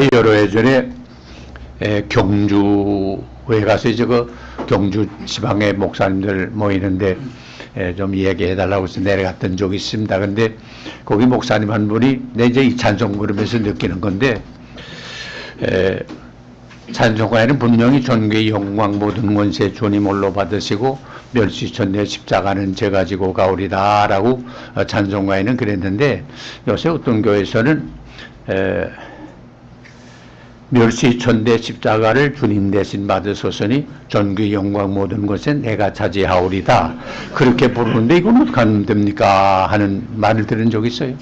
제가 여러 해 전에 경주에 가서 이제 그 경주 지방의 목사님들 모이는데 좀 얘기해 달라고 해서 내려갔던 적이 있습니다. 근데 거기 목사님 한 분이 내 이제 이 찬송 그러면서 느끼는 건데 찬송가에는 분명히 존귀 영광 모든 권세 주님 홀로 받으시고 멸시천대 십자가는 제가 지고 가오리다 라고 찬송가에는 그랬는데 요새 어떤 교회에서는 멸시천대 십자가를 주님 대신 받으소서니 존귀 영광 모든 것은 내가 차지하오리다 그렇게 부르는데 이건 어떻게 하면 됩니까 하는 말을 들은 적이 있어요.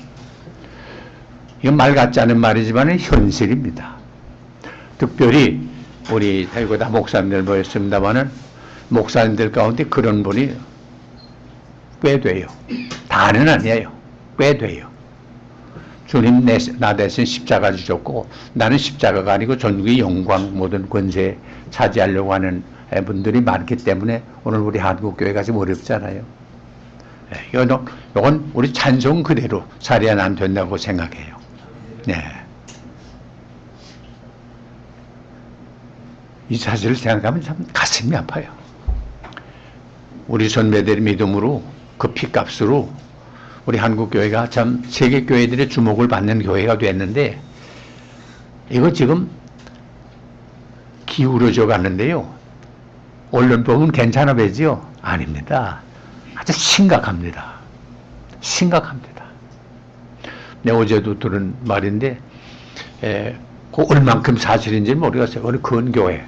이건 말 같지 않은 말이지만 현실입니다. 특별히 우리 이거 다 목사님들 모였습니다만은 목사님들 가운데 그런 분이 꽤 돼요. 다는 아니에요. 꽤 돼요. 주님 나 대신 십자가 지셨고 나는 십자가가 아니고 존귀 영광 모든 권세 차지하려고 하는 분들이 많기 때문에 오늘 우리 한국교회가 좀 어렵잖아요. 이건 우리 찬송 그대로 살아야 안 된다고 생각해요. 네. 이 사실을 생각하면 참 가슴이 아파요. 우리 선배들의 믿음으로 그 피값으로 우리 한국교회가 참 세계 교회들의 주목을 받는 교회가 됐는데 이거 지금 기울어져 가는데요. 언론 보면 괜찮아 보이죠? 아닙니다. 아주 심각합니다. 심각합니다. 내 어제도 들은 말인데 그 얼만큼 사실인지 모르겠어요. 어느 큰 교회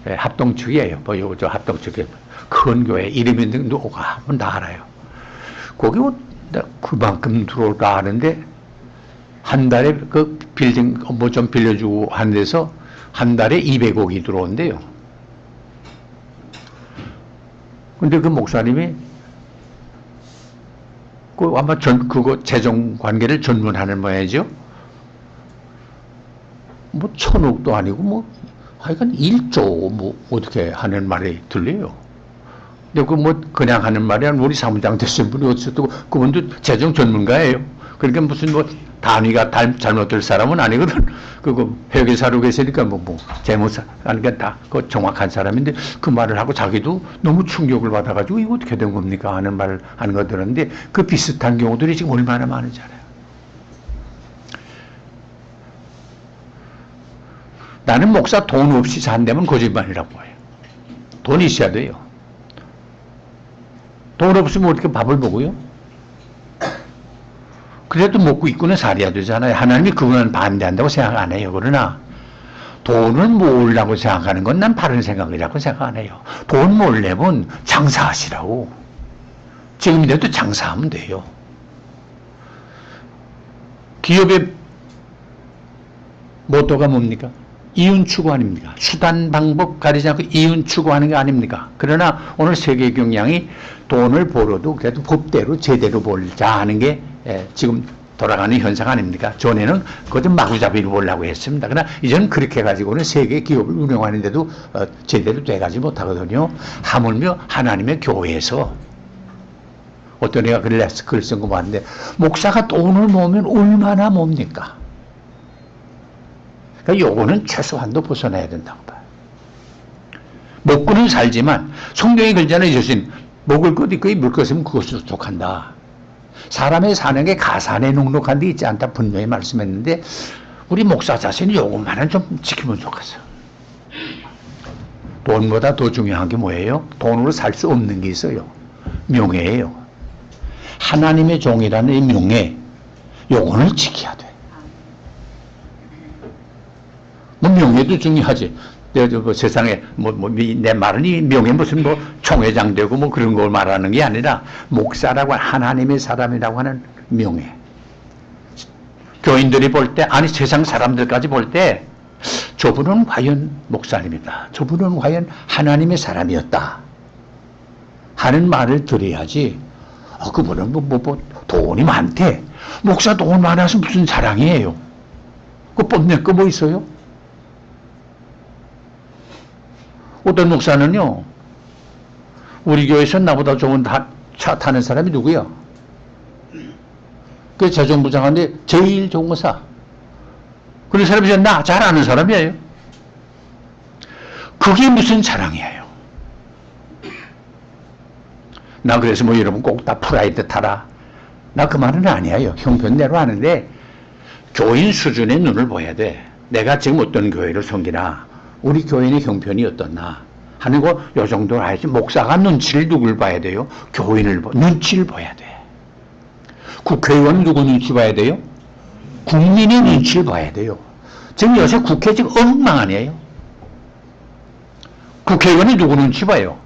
합동측이에요. 뭐 요거 저 합동측에 큰 교회 이름이 누가 하면 다 알아요. 거기 그만큼 들어올까 하는데 한 달에 그 빌딩 뭐 좀 빌려주고 한 데서 한 달에 200억이 들어온대요. 근데 그 목사님이 그 아마 그거 재정 관계를 전문하는 모양이죠. 뭐 1000억도 아니고 뭐 하여간 1조 뭐 어떻게 하는 말이 들려요. 근데 그 뭐 그냥 하는 말이 아니라 우리 사무장 되신 분이 어쨌든 그분도 재정 전문가예요. 그러니까 무슨 뭐 단위가 잘못될 사람은 아니거든. 그거 회계사로 계시니까 뭐 재무사 그러니까 다 그 정확한 사람인데 그 말을 하고 자기도 너무 충격을 받아가지고 이거 어떻게 된 겁니까 하는 말을 하는 거 들었는데 그 비슷한 경우들이 지금 얼마나 많은지 알아요. 나는 목사 돈 없이 산다면 거짓말이라고 해요. 돈이 있어야 돼요. 돈 없으면 어떻게 밥을 먹어요? 그래도 먹고 입고는 살아야 되잖아요. 하나님이 그거는 반대한다고 생각 안 해요. 그러나 돈을 모으려고 생각하는 건 난 바른 생각이라고 생각 안 해요. 돈 모으려면 장사하시라고. 지금이라도 장사하면 돼요. 기업의 모토가 뭡니까? 이윤 추구 아닙니까? 수단 방법 가리지 않고 이윤 추구하는 게 아닙니까? 그러나 오늘 세계 경향이 돈을 벌어도 그래도 법대로 제대로 벌자 하는 게 지금 돌아가는 현상 아닙니까? 전에는 그것 좀 마구잡이로 보려고 했습니다. 그러나 이제는 그렇게 가지고는 세계 기업을 운영하는데도 제대로 돼가지 못하거든요. 하물며 하나님의 교회에서 어떤 애가 글 쓴 거 봤는데 목사가 돈을 모으면 얼마나 뭡니까? 그러니까 요거는 최소한도 벗어나야 된다고 봐요. 먹고는 살지만 성경이 그러잖아요. 예수님 먹을 것 있고 입을 것 있으면 그것으로 속한다. 사람의 사는 게 가산에 눅눅한 데 있지 않다 분명히 말씀했는데 우리 목사 자신이 요것만은 좀 지키면 좋겠어요. 돈보다 더 중요한 게 뭐예요? 돈으로 살 수 없는 게 있어요. 명예예요. 하나님의 종이라는 이 명예 요거는 지켜야 돼. 뭐 명예도 중요하지. 뭐 세상에 내 말은 이 명예 무슨 뭐 총회장 되고 뭐 그런 걸 말하는 게 아니라 목사라고 하나님의 사람이라고 하는 명예. 교인들이 볼 때 아니 세상 사람들까지 볼 때 저분은 과연 목사님이다. 저분은 과연 하나님의 사람이었다. 하는 말을 들어야지. 그분은 뭐 돈이 많대. 목사 돈 많아서 무슨 자랑이에요. 그 뽐낼 거 뭐 있어요? 어떤 목사는요, 우리 교회에서 나보다 좋은 차 타는 사람이 누구야? 그 재정부장한테 제일 좋은 거 사. 그런 사람이 나 잘 아는 사람이에요. 그게 무슨 자랑이에요. 나 그래서 뭐 여러분 꼭 다 프라이드 타라. 나 그 말은 아니에요. 형편대로 하는데 교인 수준의 눈을 보여야 돼. 내가 지금 어떤 교회를 섬기나, 우리 교인의 형편이 어떻나 하는 거 요 정도는 알지. 목사가 눈치를 누굴 봐야 돼요? 교인을 눈치를 봐야 돼. 국회의원 누구 눈치 봐야 돼요? 국민의 눈치를 봐야 돼요. 지금 요새 국회 지금 엉망아니에요. 국회의원이 누구 눈치 봐요?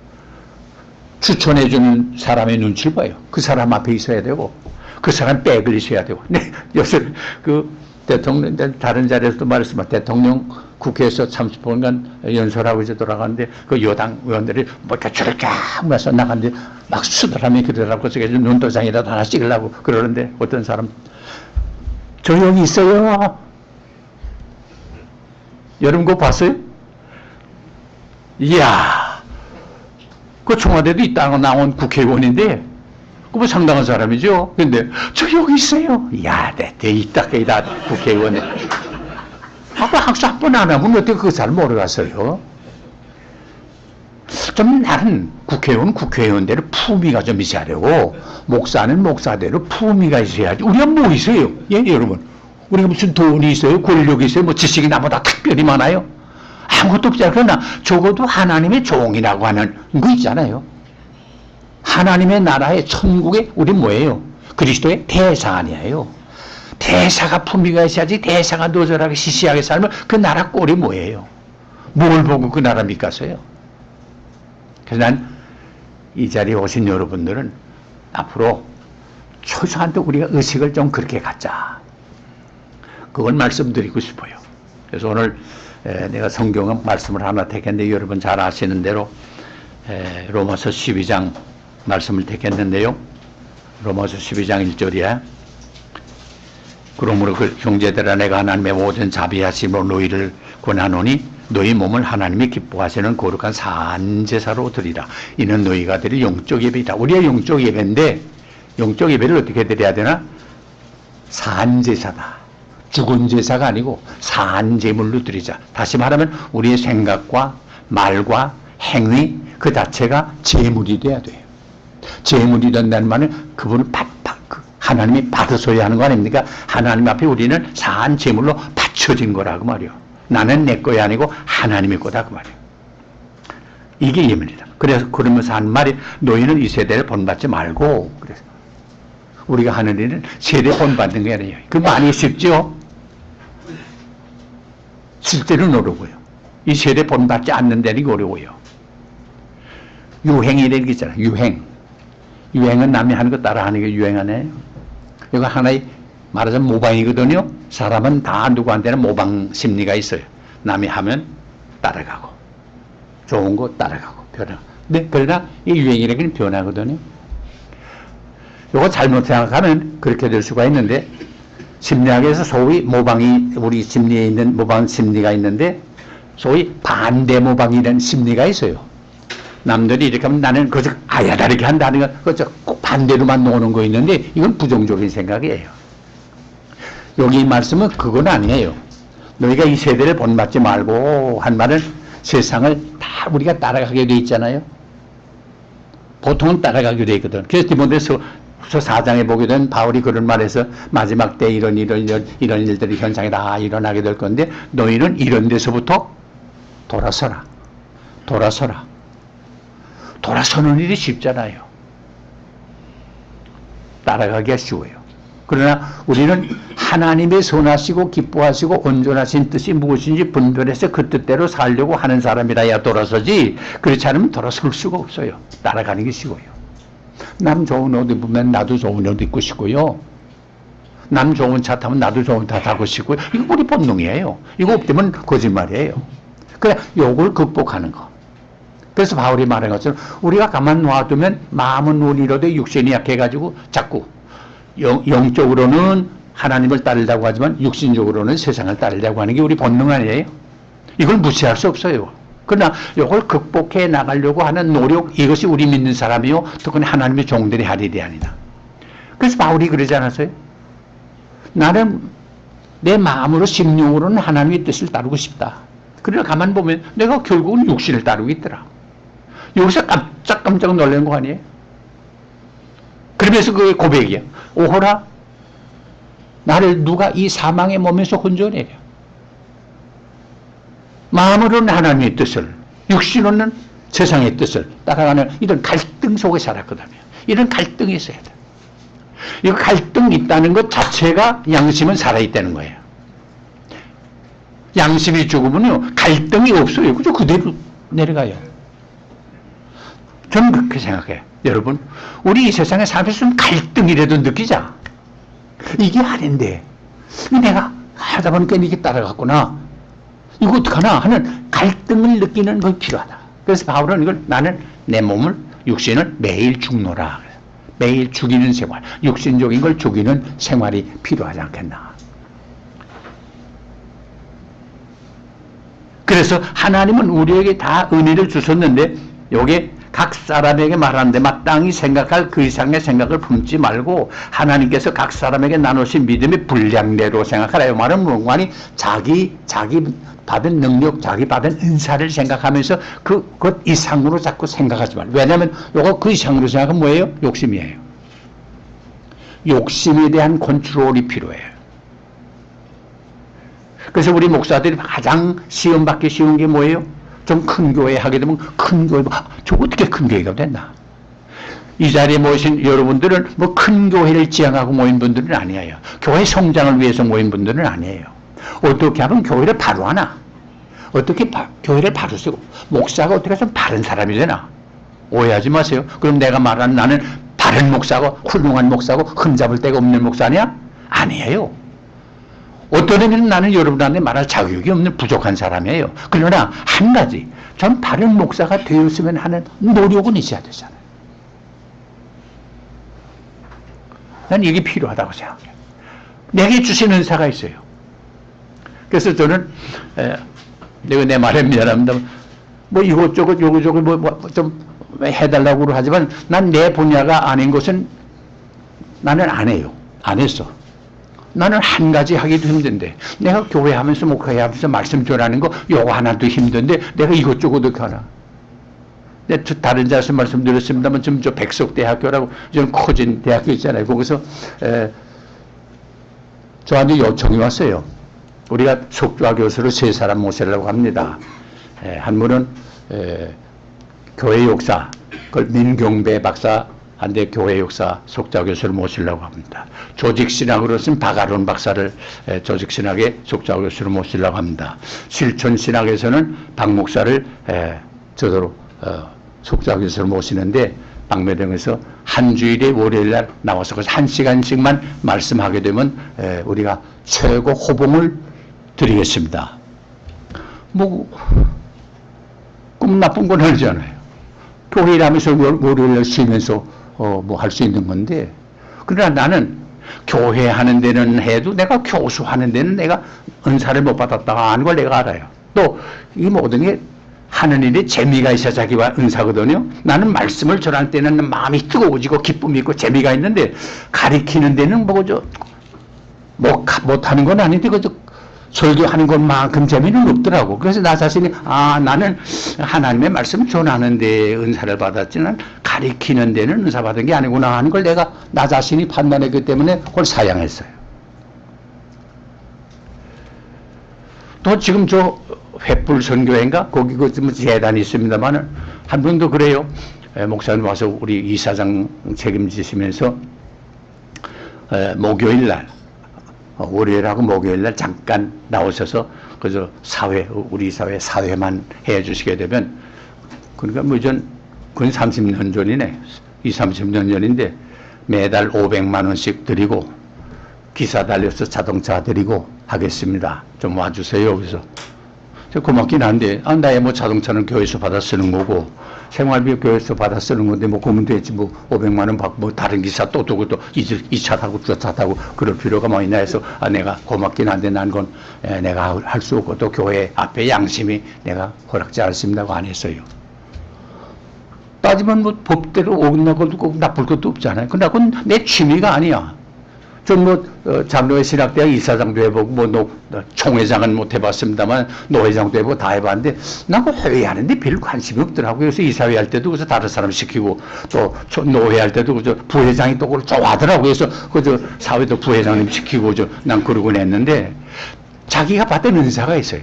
추천해주는 사람의 눈치를 봐요. 그 사람 앞에 있어야 되고, 그 사람 백을 있어야 되고. 네, 요새 그 대통령, 다른 자리에서도 말했지만 대통령 국회에서 30분간 연설하고 이제 돌아가는데 그 여당 의원들이 뭐 이렇게 저렇게 하면서 나가는데 막 수들하면 그러라고 저게 눈도장이라도 하나 찍으려고 그러는데 어떤 사람, 저 여기 있어요. 여러분 그거 봤어요? 이야, 그 청와대도 있다고 나온 국회의원인데, 그거 상당한 사람이죠. 근데, 저 여기 있어요. 야, 내 있다, 거기다, 국회의원에. 아까 학수 한 번 안 하면 어떻게 그 사람 모르겠어요? 좀 나는 국회의원대로 품위가 좀 있어야 되고, 목사는 목사대로 품위가 있어야지. 우리가 뭐 있어요? 예, 여러분. 우리가 무슨 돈이 있어요? 권력이 있어요? 뭐 지식이 나보다 특별히 많아요? 아무것도 없잖아요. 그러나 적어도 하나님의 종이라고 하는 거 있잖아요. 하나님의 나라의 천국에 우리 뭐예요? 그리스도의 대사 아니에요. 대사가 품위가 있어야지. 대사가 노절하게 시시하게 살면 그 나라 꼴이 뭐예요? 뭘 보고 그 나라 믿겠어요? 그래서 난 이 자리에 오신 여러분들은 앞으로 최소한도 우리가 의식을 좀 그렇게 갖자. 그걸 말씀드리고 싶어요. 그래서 오늘 내가 성경 말씀을 하나 택했는데 여러분 잘 아시는 대로 로마서 12장 말씀을 택했는데요. 로마서 12장 1절이야. 그러므로 그 형제들아 내가 하나님의 모든 자비하심으로 너희를 권하노니 너희 몸을 하나님이 기뻐하시는 거룩한 산제사로 드리라. 이는 너희가 드릴 영적 예배이다. 우리가 영적 예배인데 영적 예배를 어떻게 드려야 되나? 산제사다. 죽은 제사가 아니고 산제물로 드리자. 다시 말하면 우리의 생각과 말과 행위 그 자체가 제물이 돼야 돼요. 제물이 된다는 말은 그분을 하나님이 받으셔야 하는 거 아닙니까? 하나님 앞에 우리는 산 제물로 바쳐진 거라고 말이요. 나는 내 거야 아니고 하나님의 거다 그 말이에요. 이게 예물이다. 그래서 그러면서 한 말이 너희는 이 세대를 본받지 말고, 그래서 우리가 하는 일은 세대 본받는 게 아니에요. 그 많이 쉽죠? 실제로는 어려워요. 이 세대 본받지 않는 데는 어려워요. 유행이라는 게 있잖아요. 유행은 남이 하는 거 따라 하는 게 유행 아니에요. 이거 하나의 말하자면 모방이거든요. 사람은 다 누구한테는 모방 심리가 있어요. 남이 하면 따라가고 좋은 거 따라가고 변하고. 근데 그러나 이 유행이라는 게 변하거든요. 이거 잘못 생각하면 그렇게 될 수가 있는데, 심리학에서 소위 모방이, 우리 심리에 있는 모방 심리가 있는데 소위 반대 모방이라는 심리가 있어요. 남들이 이렇게 하면 나는 그저 아야 다르게 한다는 건 그저 꼭 반대로만 노는 거 있는데 이건 부정적인 생각이에요. 여기 말씀은 그건 아니에요. 너희가 이 세대를 본받지 말고 한 말은 세상을 다 우리가 따라가게 돼 있잖아요. 보통은 따라가게 돼 있거든. 그래서 디모데서 4장에 보게 된 바울이 그런 말에서 마지막 때 이런 일들이 현상이 다 일어나게 될 건데 너희는 이런 데서부터 돌아서라. 돌아서는 일이 쉽잖아요. 따라가기가 쉬워요. 그러나 우리는 하나님의 선하시고 기뻐하시고 온전하신 뜻이 무엇인지 분별해서 그 뜻대로 살려고 하는 사람이라야 돌아서지, 그렇지 않으면 돌아설 수가 없어요. 따라가는 게 쉬워요. 남 좋은 옷 입으면 나도 좋은 옷 입고 싶고요. 남 좋은 차 타면 나도 좋은 차 타고 싶고요. 이거 우리 본능이에요. 이거 없으면 거짓말이에요. 그래, 요걸 극복하는 거. 그래서 바울이 말한 것처럼 우리가 가만 놔두면 마음은 우리로도 육신이 약해가지고 자꾸 영적으로는 하나님을 따르려고 하지만 육신적으로는 세상을 따르려고 하는 게 우리 본능 아니에요? 이걸 무시할 수 없어요. 그러나 이걸 극복해 나가려고 하는 노력, 이것이 우리 믿는 사람이요 특히 하나님의 종들이 할 일이 아니다. 그래서 바울이 그러지 않았어요? 나는 내 마음으로 심령으로는 하나님의 뜻을 따르고 싶다. 그러나 가만 보면 내가 결국은 육신을 따르고 있더라. 여기서 깜짝깜짝 놀란 거 아니에요? 그러면서 그게 고백이야. 오호라, 나를 누가 이 사망의 몸에서 건져내려. 마음으로는 하나님의 뜻을, 육신으로는 세상의 뜻을 따라가는 이런 갈등 속에 살았거든요. 이런 갈등이 있어야 돼. 이 갈등이 있다는 것 자체가 양심은 살아있다는 거예요. 양심이 죽으면요, 갈등이 없어요. 그저 그대로 내려가요. 저는 그렇게 생각해요. 여러분, 우리 이 세상에 살면서 갈등이라도 느끼자. 이게 아닌데, 내가 하다 보니까 이렇게 따라갔구나. 이거 어떡하나 하는 갈등을 느끼는 것이 필요하다. 그래서 바울은 이걸 나는 내 몸을, 육신을 매일 죽노라. 매일 죽이는 생활, 육신적인 걸 죽이는 생활이 필요하지 않겠나. 그래서 하나님은 우리에게 다 은혜를 주셨는데 요게 각 사람에게 말하는데 마땅히 생각할 그 이상의 생각을 품지 말고 하나님께서 각 사람에게 나누신 믿음의 분량대로 생각하라. 이 말은 뭔가니 자기 받은 능력, 자기 받은 은사를 생각하면서 그것 이상으로 자꾸 생각하지 말고. 왜냐하면 요거 그 이상으로 생각하면 뭐예요? 욕심이에요. 욕심에 대한 컨트롤이 필요해요. 그래서 우리 목사들이 가장 시험 받기 쉬운 게 뭐예요? 좀 큰 교회 하게 되면 큰 교회, 저 어떻게 큰 교회가 됐나? 이 자리에 모신 여러분들은 뭐 큰 교회를 지향하고 모인 분들은 아니에요. 교회 성장을 위해서 모인 분들은 아니에요. 어떻게 하면 교회를 바로 하나? 어떻게 교회를 바로 쓰고 목사가 어떻게 해서 바른 사람이 되나? 오해하지 마세요. 그럼 내가 말하는 나는 바른 목사고 훌륭한 목사고 흠잡을 데가 없는 목사 아니야? 아니에요. 어떤 의미는 나는 여러분한테 말할 자격이 없는 부족한 사람이에요. 그러나 한 가지, 전 바른 목사가 되었으면 하는 노력은 있어야 되잖아요. 난 이게 필요하다고 생각해요. 내게 주신 은사가 있어요. 그래서 저는 내가 내 말에 미안합니다. 뭐 이것저것 요것저것 뭐 좀 해달라고 하지만 난 내 분야가 아닌 것은 나는 안 해요. 안 했어. 나는 한 가지 하기도 힘든데 내가 교회 하면서 목회회 하면서 말씀 전하는 거 요거 하나도 힘든데 내가 이것저것 어떻게 하나. 내가 다른 자에서 말씀드렸습니다만 지금 저 백석대학교라고 좀 커진 대학교 있잖아요. 거기서 저한테 요청이 왔어요. 우리가 속주화 교수로 3사람 모시려고 합니다. 한 분은 교회 역사, 그걸 민경배 박사, 한데 교회 역사 속주화 교수를 모시려고 합니다. 조직신학으로서는 박아론 박사를 조직신학의 속주화 교수로 모시려고 합니다. 실천신학에서는 박 목사를 저도로 속주화 교수를 모시는데 박매령에서 한 주일에 월요일날 나와서 1시간씩만 말씀하게 되면 우리가 최고 호봉을 드리겠습니다. 뭐 꿈 나쁜 건 아니잖아요. 교회 일하면서 월요일날 쉬면서 뭐 할 수 있는 건데, 그러나 나는 교회 하는 데는 해도 내가 교수 하는 데는 내가 은사를 못 받았다 하는 걸 내가 알아요. 또 이 모든 게 하는 일에 재미가 있어야 자기와 은사거든요. 나는 말씀을 전할 때는 마음이 뜨거워지고 기쁨이 있고 재미가 있는데 가리키는 데는 못하는 건 아닌데 그저 설교하는 것만큼 재미는 없더라고. 그래서 나 자신이 나는 하나님의 말씀을 전하는 데 은사를 받았지만 가리키는 데는 은사 받은 게 아니구나 하는 걸 내가 나 자신이 판단했기 때문에 그걸 사양했어요. 또 지금 저 횃불 선교회인가? 거기 그 재단이 있습니다만 한 분도 그래요. 목사님 와서 우리 이사장 책임지시면서 목요일날 월요일하고 목요일날 잠깐 나오셔서 그저 우리 사회만 해주시게 되면, 그러니까 뭐 그건 30년 전이네. 30년 전인데 매달 500만 원씩 드리고 기사 달려서 자동차 드리고 하겠습니다. 좀 와주세요. 그래서 고맙긴 한데 나의 뭐 자동차는 교회에서 받아 쓰는 거고 생활비 교회에서 받아 쓰는 건데 뭐 그러면 되지 뭐 500만 원 받고 뭐 다른 기사 또 두고 또 이 차 타고 저 차 타고 그럴 필요가 뭐 있나 해서 내가 고맙긴 한데 난 건 내가 할 수 없고 또 교회 앞에 양심이 내가 허락지 않습니다고 안 했어요. 따지면 뭐 법대로 어긋나고 나쁠 것도 없잖아요. 그러나 그건 내 취미가 아니야. 장로회 신학대학 이사장도 해보고, 총회장은 못 해봤습니다만, 노회장도 해보고 다 해봤는데, 나 그 회의하는데 별 관심이 없더라고요. 그래서 이사회 할 때도 그래서 다른 사람 시키고, 또 노회 할 때도 그저 부회장이 또 그걸 좋아하더라고요. 그래서 그저 사회도 부회장님 시키고, 난 그러곤 했는데, 자기가 받은 은사가 있어요.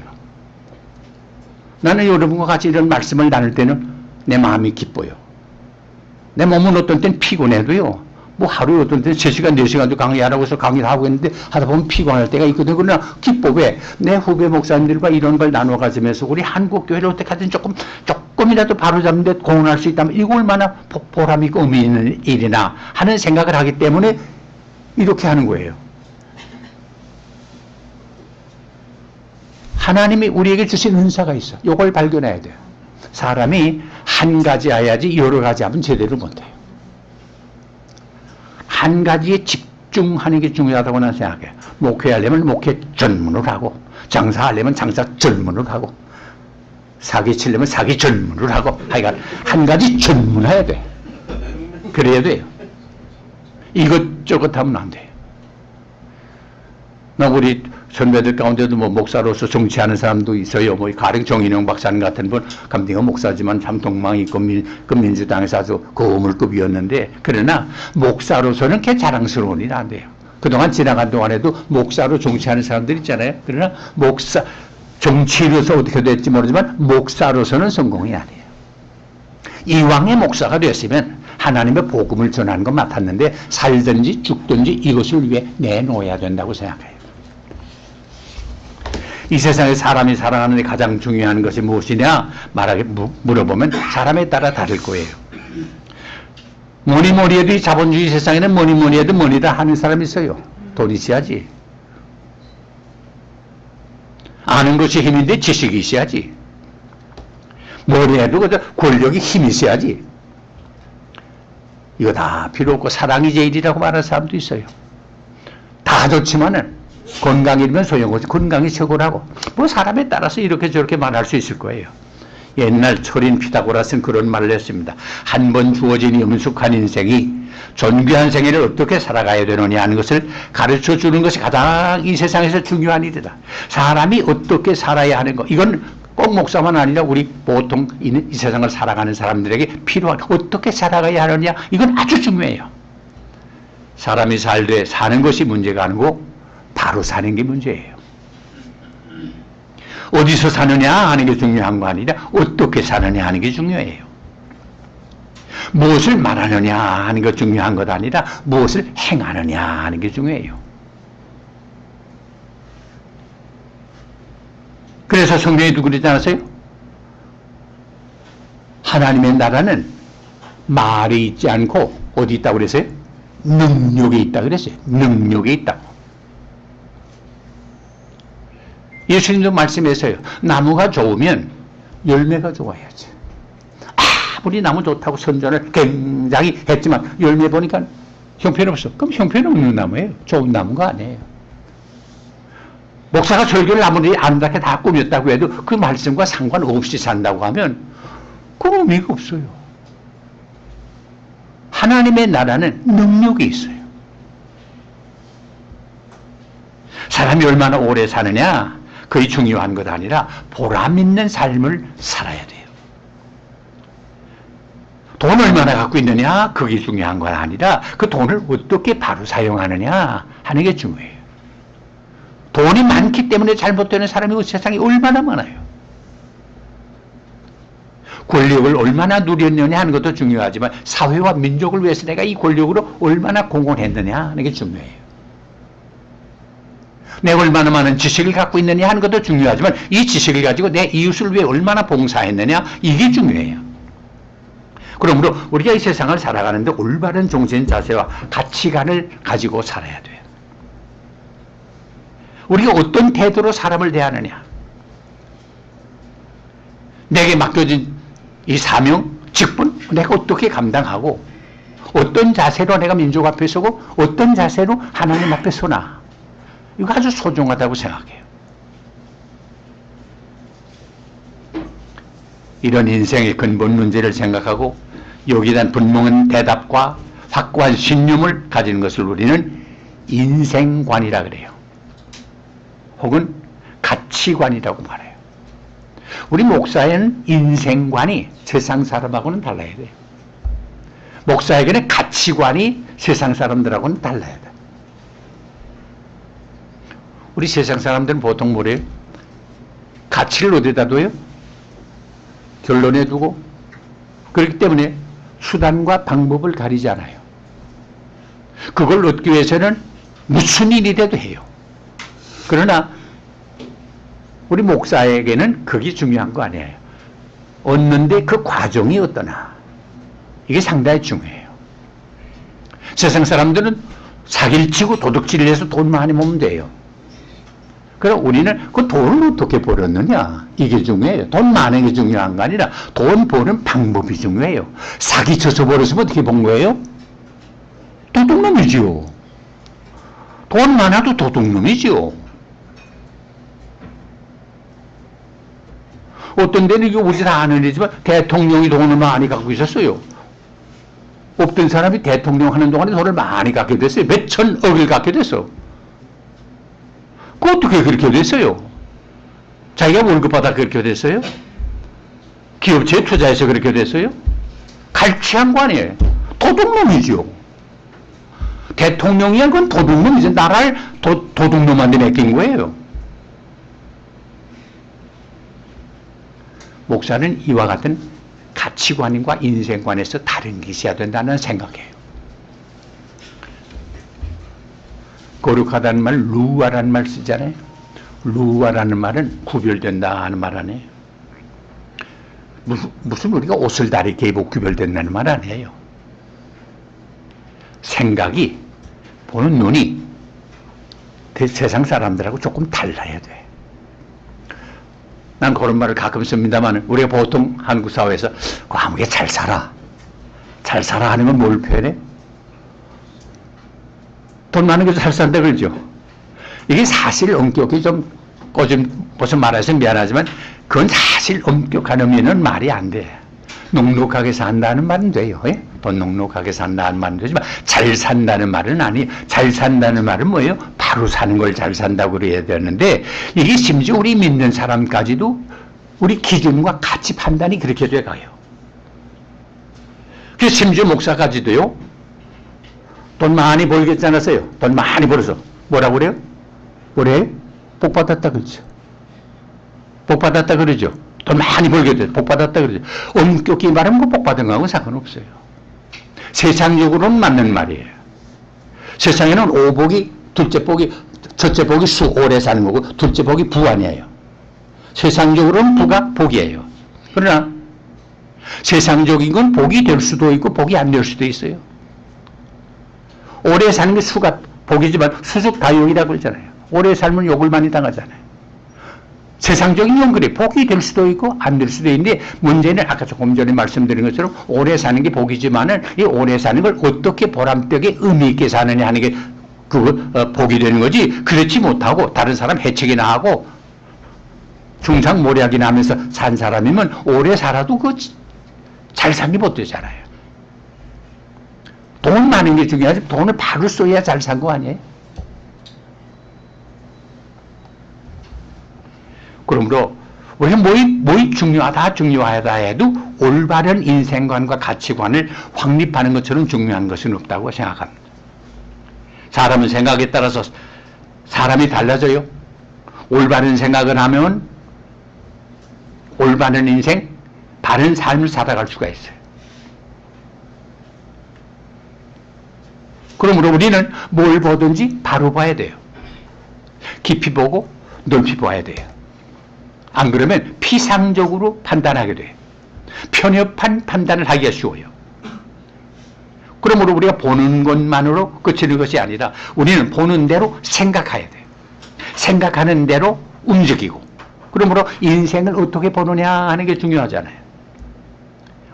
나는 여러분과 같이 이런 말씀을 나눌 때는 내 마음이 기뻐요. 내 몸은 어떤 때는 피곤해도요. 뭐 하루에 어떤 때는 3시간, 4시간도 강의하라고 해서 강의를 하고 있는데 하다 보면 피곤할 때가 있거든요. 그러나 기뻐. 왜? 내 후배 목사님들과 이런 걸 나눠 가지면서 우리 한국교회를 어떻게 하든 조금이라도 바로잡는 데 공헌할 수 있다면 이거 얼마나 보람 있고 의미 있는 일이나 하는 생각을 하기 때문에 이렇게 하는 거예요. 하나님이 우리에게 주신 은사가 있어. 이걸 발견해야 돼요. 사람이 한 가지 해야지 여러 가지 하면 제대로 못해요. 한 가지에 집중하는 게 중요하다고 나는 생각해요. 목회하려면 목회 전문을 하고, 장사하려면 장사 전문을 하고, 사기 치려면 사기 전문을 하고, 하여간 한 가지 전문해야 돼. 그래야 돼요. 이것저것 하면 안 돼요. 우리 선배들 가운데도 뭐 목사로서 정치하는 사람도 있어요. 뭐 가령 정인영 박사님 같은 분, 감리교 목사지만 참 동망이 있고 민주당에서 아주 고물급이었는데, 그러나 목사로서는 걔 자랑스러운 일 안 돼요. 그동안 지나간 동안에도 목사로 정치하는 사람들 있잖아요. 그러나 정치로서 어떻게 될지 모르지만 목사로서는 성공이 아니에요. 이왕의 목사가 됐으면 하나님의 복음을 전하는 건 맡았는데 살든지 죽든지 이것을 위해 내놓아야 된다고 생각해요. 이 세상에 사람이 살아가는 데 가장 중요한 것이 무엇이냐 물어보면 사람에 따라 다를 거예요. 뭐니 해도 이 자본주의 세상에는 뭐니 해도 뭐니다 하는 사람이 있어요. 돈 있어야지. 아는 것이 힘인데 지식이 있어야지. 뭐니 해도 권력이 힘이 있어야지. 이거 다 필요 없고 사랑이 제일이라고 말하는 사람도 있어요. 다 좋지만은 건강이면 소용없이 건강이 최고라고. 뭐 사람에 따라서 이렇게 저렇게 말할 수 있을 거예요. 옛날 철인 피타고라스는 그런 말을 했습니다. 한 번 주어진 엄숙한 인생이 존귀한 생애를 어떻게 살아가야 되느냐 하는 것을 가르쳐 주는 것이 가장 이 세상에서 중요한 일이다. 사람이 어떻게 살아야 하는 것, 이건 꼭 목사만 아니라 우리 보통 이 세상을 살아가는 사람들에게 필요한, 어떻게 살아가야 하느냐, 이건 아주 중요해요. 사람이 살되 사는 것이 문제가 아니고 바로 사는 게 문제예요. 어디서 사느냐 하는 게 중요한 거 아니라 어떻게 사느냐 하는 게 중요해요. 무엇을 말하느냐 하는 게 중요한 것 아니라 무엇을 행하느냐 하는 게 중요해요. 그래서 성경에도 그러지 않았어요? 하나님의 나라는 말이 있지 않고 어디 있다고 그랬어요? 능력에 있다고 그랬어요. 능력에 있다고. 예수님도 말씀했어요. 나무가 좋으면 열매가 좋아야지. 아무리 나무 좋다고 선전을 굉장히 했지만 열매 보니까 형편없어. 그럼 형편없는 나무예요. 좋은 나무가 아니에요. 목사가 설교를 아무리 아름답게 다 꾸몄다고 해도 그 말씀과 상관없이 산다고 하면 그 의미가 없어요. 하나님의 나라는 능력이 있어요. 사람이 얼마나 오래 사느냐 그게 중요한 것 아니라 보람 있는 삶을 살아야 돼요. 돈 얼마나 갖고 있느냐 그게 중요한 건 아니라 그 돈을 어떻게 바로 사용하느냐 하는 게 중요해요. 돈이 많기 때문에 잘못되는 사람이 세상에 얼마나 많아요. 권력을 얼마나 누렸느냐 하는 것도 중요하지만 사회와 민족을 위해서 내가 이 권력으로 얼마나 공헌했느냐 하는 게 중요해요. 내가 얼마나 많은 지식을 갖고 있느냐 하는 것도 중요하지만 이 지식을 가지고 내 이웃을 위해 얼마나 봉사했느냐 이게 중요해요. 그러므로 우리가 이 세상을 살아가는데 올바른 정신 자세와 가치관을 가지고 살아야 돼요. 우리가 어떤 태도로 사람을 대하느냐, 내게 맡겨진 이 사명, 직분 내가 어떻게 감당하고 어떤 자세로 내가 민족 앞에 서고 어떤 자세로 하나님 앞에 서나 이거 아주 소중하다고 생각해요. 이런 인생의 근본 문제를 생각하고 여기에 대한 분명한 대답과 확고한 신념을 가지는 것을 우리는 인생관이라 그래요. 혹은 가치관이라고 말해요. 우리 목사에는 인생관이 세상 사람하고는 달라야 돼요. 목사에게는 가치관이 세상 사람들하고는 달라야 돼. 우리 세상 사람들은 보통 뭐래요? 가치를 어디다 둬요? 결론에 두고. 그렇기 때문에 수단과 방법을 가리지 않아요. 그걸 얻기 위해서는 무슨 일이라도 해요. 그러나 우리 목사에게는 그게 중요한 거 아니에요. 얻는데 그 과정이 어떠나. 이게 상당히 중요해요. 세상 사람들은 사기를 치고 도둑질을 해서 돈 많이 모으면 돼요. 그럼 우리는 그 돈을 어떻게 벌었느냐, 이게 중요해요. 돈 많은 게 중요한 거 아니라 돈 버는 방법이 중요해요. 사기 쳐서 벌었으면 어떻게 본 거예요? 도둑놈이지요. 돈 많아도 도둑놈이지요. 어떤 데는 이게 우리 다 아는 일이지만 대통령이 돈을 많이 갖고 있었어요. 없던 사람이 대통령 하는 동안에 돈을 많이 갖게 됐어요. 몇천억을 갖게 됐어. 그 어떻게 그렇게 됐어요? 자기가 월급 받아 그렇게 됐어요? 기업체에 투자해서 그렇게 됐어요? 갈취한 거 아니에요. 도둑놈이죠. 대통령이야 그건 도둑놈이죠. 나라를 도둑놈한테 맡긴 거예요. 목사는 이와 같은 가치관과 인생관에서 다른 게 있어야 된다는 생각이에요. 거룩하다는 말, 루아라는 말 쓰잖아요. 루아라는 말은 구별된다 하는 말 아니에요. 무슨 우리가 옷을 다르게 입고 구별된다는 말 아니에요. 생각이, 보는 눈이 세상 사람들하고 조금 달라야 돼. 난 그런 말을 가끔 씁니다만 우리가 보통 한국 사회에서 아무게 잘 살아. 잘 살아 하는 건 뭘 표현해? 돈 많은 게 잘 산다 그러죠. 이게 사실 엄격히 좀 무슨 말해서 미안하지만 그건 사실 엄격한 의미는 말이 안 돼. 넉넉하게 산다는 말은 돼요. 예? 돈 넉넉하게 산다는 말은 되지만 잘 산다는 말은 아니에요. 잘 산다는 말은 뭐예요? 바로 사는 걸 잘 산다고 그래야 되는데 이게 심지어 우리 믿는 사람까지도 우리 기준과 가치 판단이 그렇게 돼가요. 그래서 심지어 목사까지도요. 돈 많이 벌겠지 않았어요? 돈 많이 벌어서 뭐라고 그래요? 뭐래요? 복 받았다 그러죠. 복 받았다 그러죠. 돈 많이 벌게 돼. 복 받았다 그러죠. 엄격히 말하면 그 복 받은 거하고는 상관없어요. 세상적으로는 맞는 말이에요. 세상에는 오복이, 둘째 복이, 첫째 복이 오래 사는 거고, 둘째 복이 부 아니에요. 세상적으로는 부가 복이에요. 그러나 세상적인 건 복이 될 수도 있고, 복이 안 될 수도 있어요. 오래 사는 게 수가 복이지만 수숙다욕이라고 그러잖아요. 오래 살면 욕을 많이 당하잖아요. 세상적인 건 그래. 복이 될 수도 있고 안 될 수도 있는데 문제는 아까 조금 전에 말씀드린 것처럼 오래 사는 게 복이지만은 이 오래 사는 걸 어떻게 보람되게 의미 있게 사느냐 하는 게 복이 되는 거지. 그렇지 못하고 다른 사람 해치기나 하고 중상모략이나 하면서 산 사람이면 오래 살아도 그 잘 산 게 못 되잖아요. 돈 많은 게 중요하지 돈을 바로 써야 잘 산 거 아니에요? 그러므로 우리가 뭐이 중요하다 해도 올바른 인생관과 가치관을 확립하는 것처럼 중요한 것은 없다고 생각합니다. 사람은 생각에 따라서 사람이 달라져요. 올바른 생각을 하면 올바른 인생, 바른 삶을 살아갈 수가 있어요. 그러므로 우리는 뭘 보든지 바로 봐야 돼요. 깊이 보고 넓이 봐야 돼요. 안 그러면 피상적으로 판단하게 돼요. 편협한 판단을 하기가 쉬워요. 그러므로 우리가 보는 것만으로 그치는 것이 아니라 우리는 보는 대로 생각해야 돼요. 생각하는 대로 움직이고 그러므로 인생을 어떻게 보느냐 하는 게 중요하잖아요.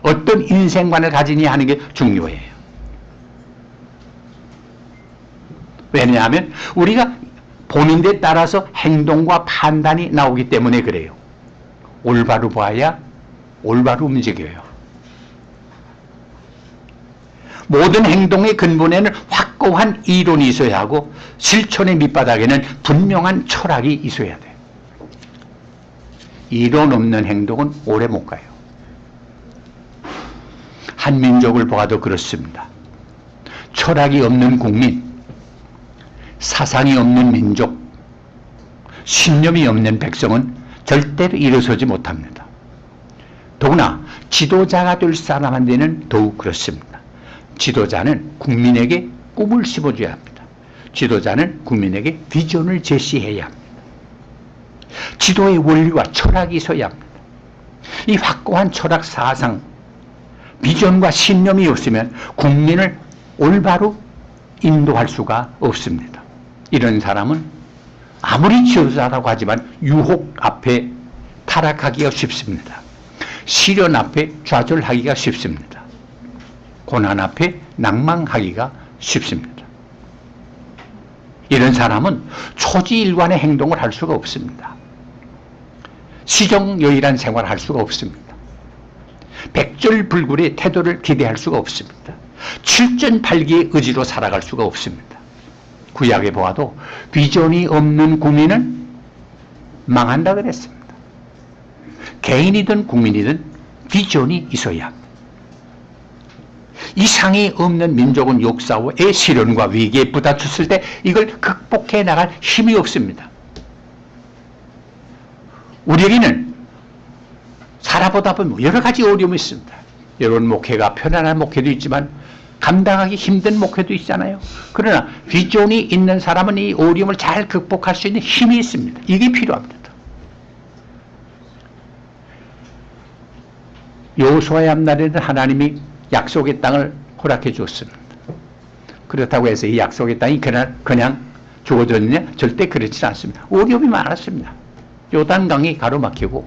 어떤 인생관을 가지냐 하는 게 중요해요. 왜냐하면 우리가 보는 데 따라서 행동과 판단이 나오기 때문에 그래요. 올바로 봐야 올바로 움직여요. 모든 행동의 근본에는 확고한 이론이 있어야 하고 실천의 밑바닥에는 분명한 철학이 있어야 돼요. 이론 없는 행동은 오래 못 가요. 한 민족을 보아도 그렇습니다. 철학이 없는 국민, 사상이 없는 민족, 신념이 없는 백성은 절대로 일어서지 못합니다. 더구나 지도자가 될 사람한테는 더욱 그렇습니다. 지도자는 국민에게 꿈을 심어줘야 합니다. 지도자는 국민에게 비전을 제시해야 합니다. 지도의 원리와 철학이 있어야 합니다. 이 확고한 철학 사상, 비전과 신념이 없으면 국민을 올바로 인도할 수가 없습니다. 이런 사람은 아무리 지도자라고 하지만 유혹 앞에 타락하기가 쉽습니다. 시련 앞에 좌절하기가 쉽습니다. 고난 앞에 낭망하기가 쉽습니다. 이런 사람은 초지일관의 행동을 할 수가 없습니다. 시정여일한 생활을 할 수가 없습니다. 백절불굴의 태도를 기대할 수가 없습니다. 칠전팔기의 의지로 살아갈 수가 없습니다. 구약에 보아도 비전이 없는 국민은 망한다 그랬습니다. 개인이든 국민이든 비전이 있어야 합니다. 이상이 없는 민족은 역사의 시련과 위기에 부딪혔을 때 이걸 극복해 나갈 힘이 없습니다. 우리에게는 살아보다 보면 여러 가지 어려움이 있습니다. 이런 목회가 편안한 목회도 있지만 감당하기 힘든 목회도 있잖아요. 그러나 비전이 있는 사람은 이 어려움을 잘 극복할 수 있는 힘이 있습니다. 이게 필요합니다. 여호수아의 앞날에는 하나님이 약속의 땅을 허락해 주었습니다. 그렇다고 해서 이 약속의 땅이 그냥 주어졌느냐? 절대 그렇지 않습니다. 어려움이 많았습니다. 요단강이 가로막히고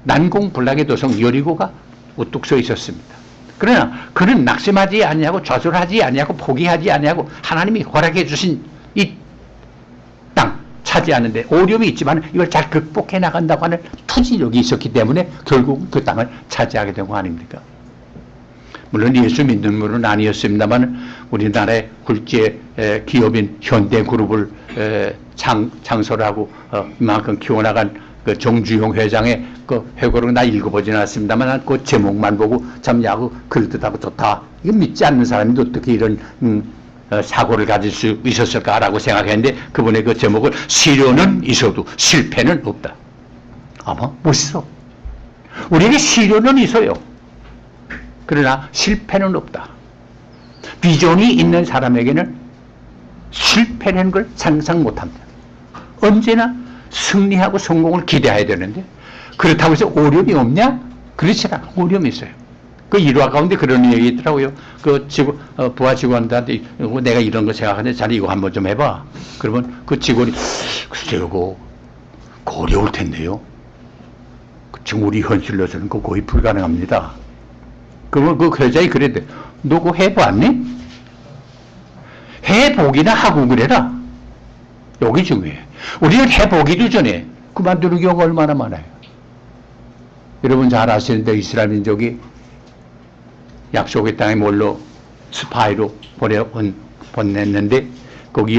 난공불락의 도성 여리고가 우뚝 서 있었습니다. 그러나 그는 낙심하지 아니하고 좌절하지 아니하고 포기하지 아니하고 하나님이 허락해 주신 이 땅 차지하는데 어려움이 있지만 이걸 잘 극복해 나간다고 하는 투지력이 있었기 때문에 결국 그 땅을 차지하게 된 거 아닙니까? 물론 예수 믿는 분은 아니었습니다만 우리나라의 굴지의 기업인 현대그룹을 창설하고 이만큼 키워나간 그 정주용 회장의 그 회고록 나 읽어보지는 않았습니다만 그 제목만 보고 참 야구 그럴듯하고 좋다. 이거 믿지 않는 사람이 어떻게 이런 사고를 가질 수 있었을까라고 생각했는데 그분의 그 제목을 시련은 있어도 실패는 없다. 아마 멋있어. 우리에게 시련은 있어요. 그러나 실패는 없다. 비전이 있는 사람에게는 실패라는 걸 상상 못합니다. 언제나 승리하고 성공을 기대해야 되는데 그렇다고 해서 어려움이 없냐? 그렇지 않아. 어려움이 있어요. 그 일화 가운데 그런 얘기 있더라고요. 그 부하 직원들한테 내가 이런 거 생각하는데 자네 이거 한번 좀 해봐. 그러면 그 직원이 글쎄요, 그거 어려울 텐데요. 지금 우리 현실로서는 그거 거의 불가능합니다. 그러면 그 회장이 그랬대. 너 그거 해봤니? 해보기나 하고 그래라. 여기 중요해. 우리는 해보기도 전에 그만두는 경우가 얼마나 많아요. 여러분 잘 아시는데 이스라엘 민족이 약속의 땅에 몰로 스파이로 보냈는데 거기